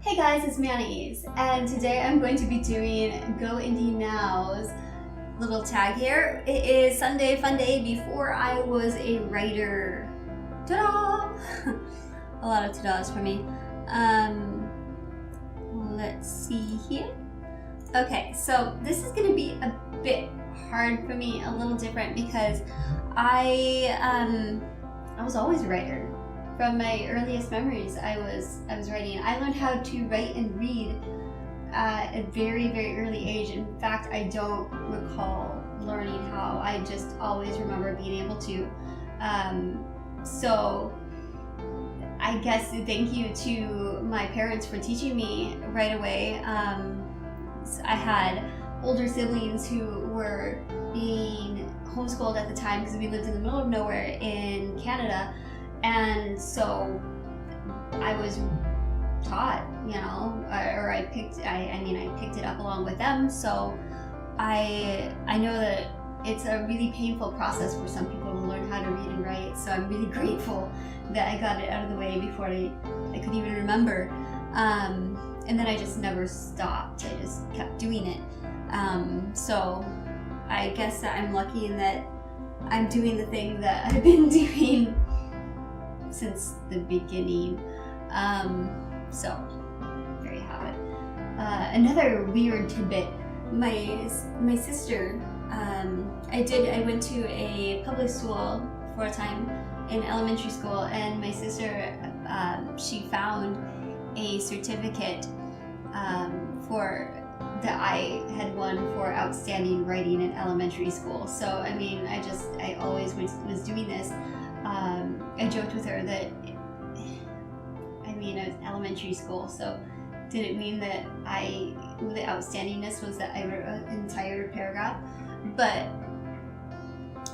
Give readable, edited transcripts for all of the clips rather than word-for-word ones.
Hey guys, it's Mayonnaise, and today I'm going to be doing GoIndieNow's little tag here. It is Sunday Fun Day before I was a writer. Ta-da! A lot of ta-das for me. Let's see here. Okay, so this is going to be a bit hard for me, a little different, because I was always a writer. From my earliest memories, I was writing. I learned how to write and read at a very, very early age. In fact, I don't recall learning how. I just always remember being able to. So I guess thank you to my parents for teaching me right away. I had older siblings who were being homeschooled at the time because we lived in the middle of nowhere in Canada. And so I was taught, or I picked it up along with them. So I know that it's a really painful process for some people to learn how to read and write. So I'm really grateful that I got it out of the way before I could even remember. And then I just never stopped. I just kept doing it. So I guess that I'm lucky in that I'm doing the thing that I've been doing since the beginning. So there you have it. Another weird tidbit. My sister, I went to a public school for a time in elementary school, and my sister, she found a certificate that I had won for outstanding writing in elementary school. So I always was doing this. I joked with her that I was elementary school, so did it mean that the outstandingness was that I wrote an entire paragraph? But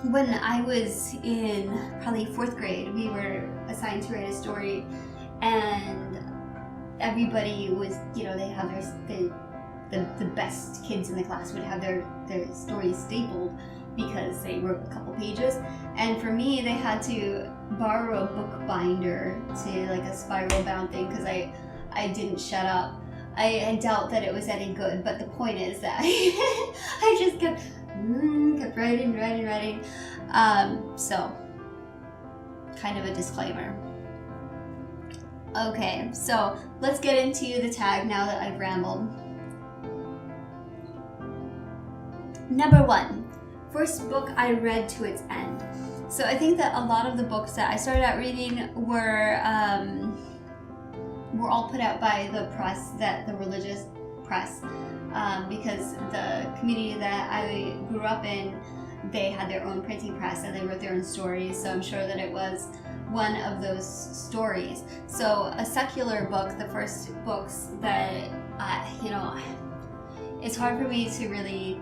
when I was in probably 4th grade, we were assigned to write a story, and everybody was, they have the best kids in the class would have their stories stapled because they wrote a couple pages. And for me, they had to borrow a book binder to like a spiral bound thing because I didn't shut up. I doubt that it was any good, but the point is that I just kept writing. So kind of a disclaimer. Okay, so let's get into the tag now that I've rambled. Number 1. First book I read to its end. So I think that a lot of the books that I started out reading were all put out by the press, the religious press, because the community that I grew up in, they had their own printing press and they wrote their own stories. So I'm sure that it was one of those stories. So a secular book, the first books that it's hard for me to really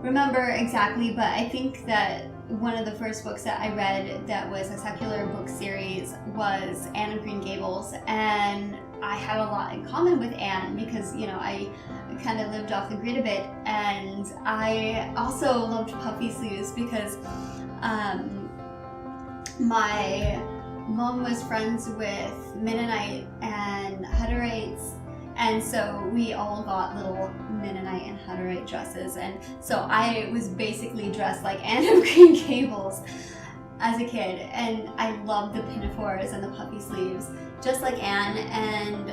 remember exactly, but I think that one of the first books that I read that was a secular book series was Anne of Green Gables, and I had a lot in common with Anne because I kind of lived off the grid a bit, and I also loved puffy sleeves because my mom was friends with Mennonite and Hutterites. And so we all got little Mennonite and Hutterite dresses, and so I was basically dressed like Anne of Green Gables as a kid, and I loved the pinafores and the puffy sleeves, just like Anne, and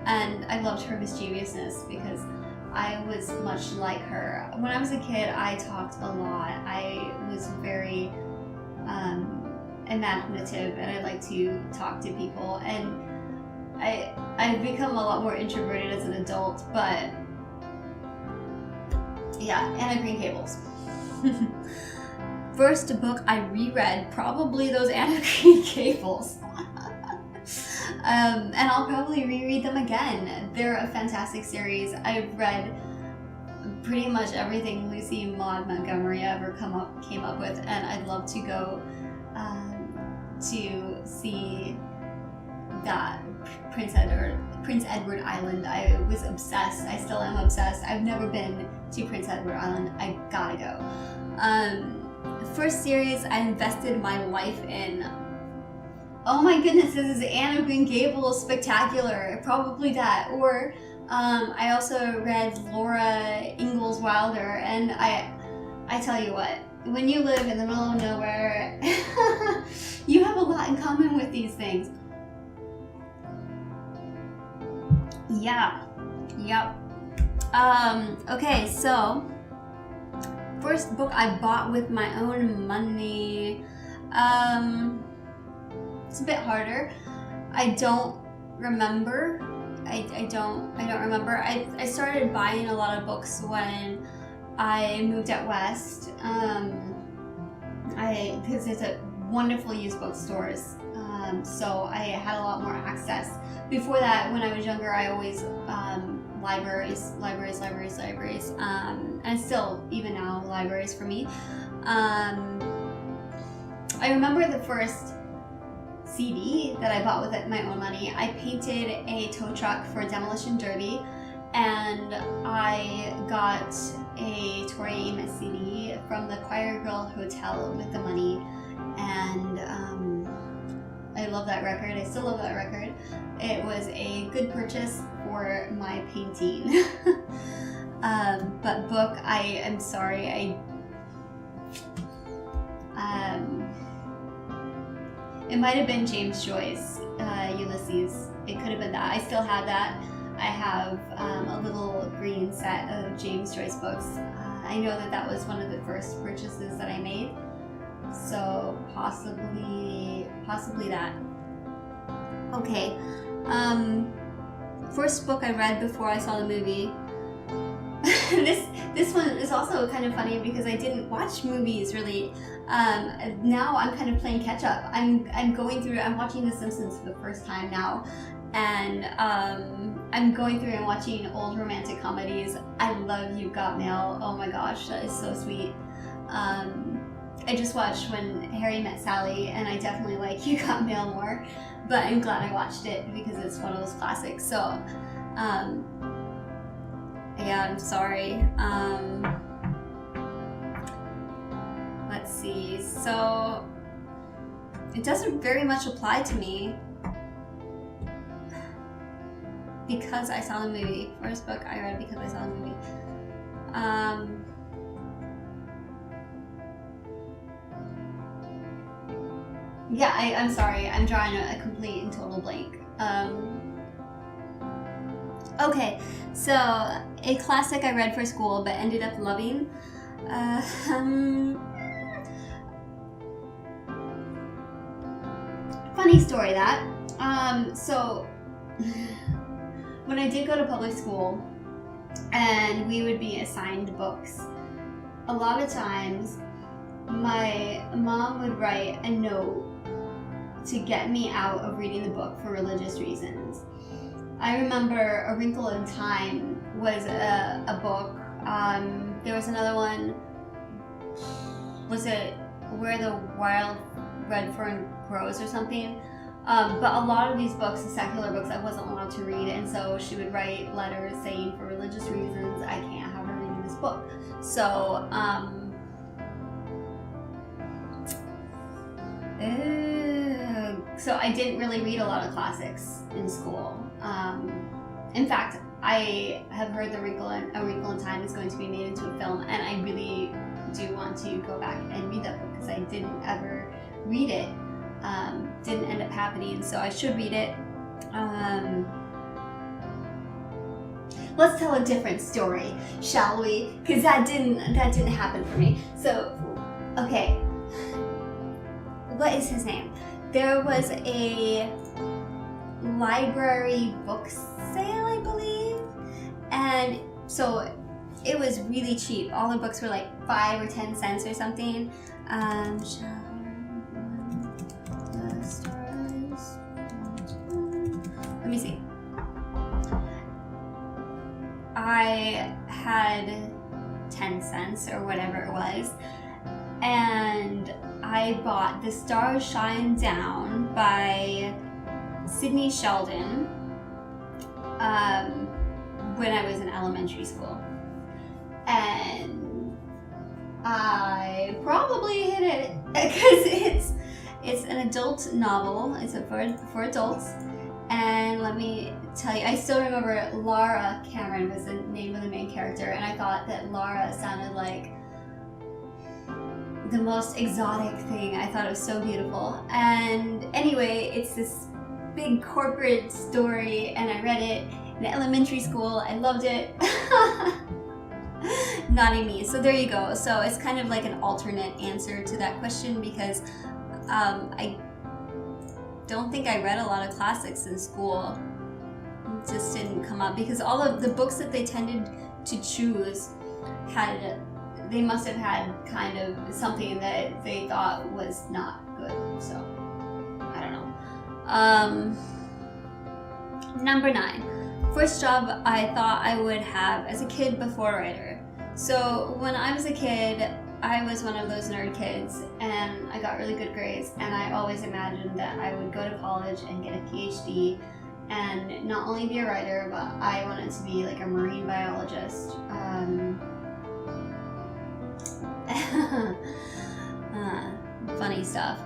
I loved her mischievousness because I was much like her. When I was a kid, I talked a lot. I was very imaginative, and I liked to talk to people, and I've become a lot more introverted as an adult, but yeah, Anne of Green Gables. First book I reread, probably those Anne of Green Gables. And I'll probably reread them again. They're a fantastic series. I've read pretty much everything Lucy Maud Montgomery ever came up with, and I'd love to go to see that Prince Edward Island. I was obsessed. I still am obsessed. I've never been to Prince Edward Island. I gotta go. The first series I invested my life in oh my goodness, this is Anne of Green Gables spectacular, probably that. Or I also read Laura Ingalls Wilder, and I tell you what, when you live in the middle of nowhere, you have a lot in common with these things. Yeah, yep. Okay, so first book I bought with my own money. It's a bit harder. I don't remember. I don't remember. I started buying a lot of books when I moved out west. Because there's a wonderful used bookstores. So I had a lot more access. Before that, when I was younger, I always libraries, and still, even now, libraries for me. I remember the first CD that I bought with my own money. I painted a tow truck for Demolition Derby, and I got a Tori Amos CD from the Choir Girl Hotel with the money, and I love that record. I still love that record. It was a good purchase for my painting. But book, I am sorry, it might have been James Joyce, Ulysses. It could have been that. I still have that. I have a little green set of James Joyce books. I know that was one of the first purchases that I made. So possibly that. Okay. First book I read before I saw the movie. This one is also kind of funny because I didn't watch movies really. Now I'm kind of playing catch up. I'm going through. I'm watching The Simpsons for the first time now, and I'm going through and watching old romantic comedies. I love You've Got Mail. Oh my gosh, that is so sweet. I just watched When Harry Met Sally, and I definitely like You Got Mail more, but I'm glad I watched it because it's one of those classics. So, yeah, I'm sorry. Let's see. So, it doesn't very much apply to me because I saw the movie. First book I read because I saw the movie. Yeah, I'm sorry. I'm drawing a complete and total blank. Okay, so a classic I read for school but ended up loving. Funny story that. So when I did go to public school and we would be assigned books, a lot of times my mom would write a note to get me out of reading the book for religious reasons. I remember A Wrinkle in Time was a book. There was another one. Was it Where the Wild Red Fern Grows or something? But a lot of these books, the secular books, I wasn't allowed to read, and so she would write letters saying for religious reasons I can't have her reading this book. So, so I didn't really read a lot of classics in school. In fact, I have heard A Wrinkle in Time is going to be made into a film, and I really do want to go back and read that book because I didn't ever read it. Didn't end up happening, so I should read it. Let's tell a different story, shall we? Because that didn't happen for me. So, okay, what is his name? There was a library book sale, I believe, and so it was really cheap. All the books were like 5 or 10 cents or something. Let me see. I had 10 cents or whatever it was, and I bought The Stars Shine Down by Sidney Sheldon when I was in elementary school. And I probably hit it because it's an adult novel. It's for adults. And let me tell you, I still remember Lara Cameron was the name of the main character, and I thought that Lara sounded like the most exotic thing. I thought it was so beautiful. And anyway, it's this big corporate story, and I read it in elementary school. I loved it. Naughty me. So there you go. So it's kind of like an alternate answer to that question, because I don't think I read a lot of classics in school. It just didn't come up, because all of the books that they tended to choose they must have had kind of something that they thought was not good. So I don't know. Number 9. First job I thought I would have as a kid before a writer. So when I was a kid, I was one of those nerd kids, and I got really good grades, and I always imagined that I would go to college and get a PhD and not only be a writer, but I wanted to be like a marine biologist. Funny stuff.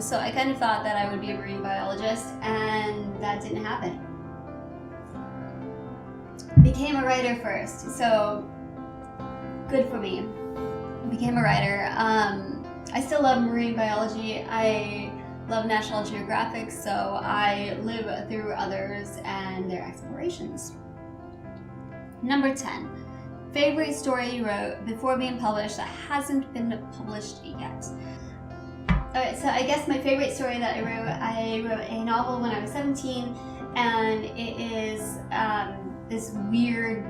So I kind of thought that I would be a marine biologist, and that didn't happen. Became a writer first, so good for me. Became a writer. I still love marine biology. I love National Geographic, so I live through others and their explorations. Number 10. Favorite story you wrote before being published that hasn't been published yet. Alright, so I guess my favorite story that I wrote a novel when I was 17, and it is this weird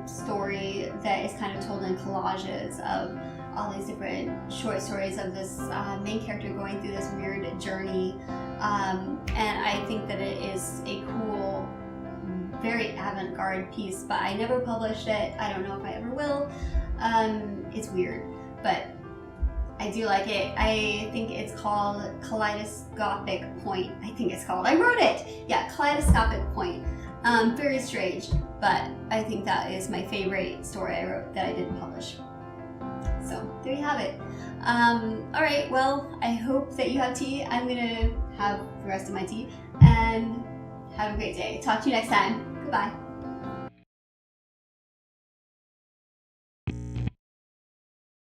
story that is kind of told in collages of all these different short stories of this main character going through this weird journey, and I think that it is a cool, very avant-garde piece, but I never published it. I don't know if I ever will. It's weird, but I do like it. I think it's called Kaleidoscopic Point. I think it's called. I wrote it! Yeah, Kaleidoscopic Point. Very strange, but I think that is my favorite story I wrote that I didn't publish. So there you have it. Alright, well, I hope that you have tea. I'm gonna have the rest of my tea, and have a great day. Talk to you next time. Goodbye.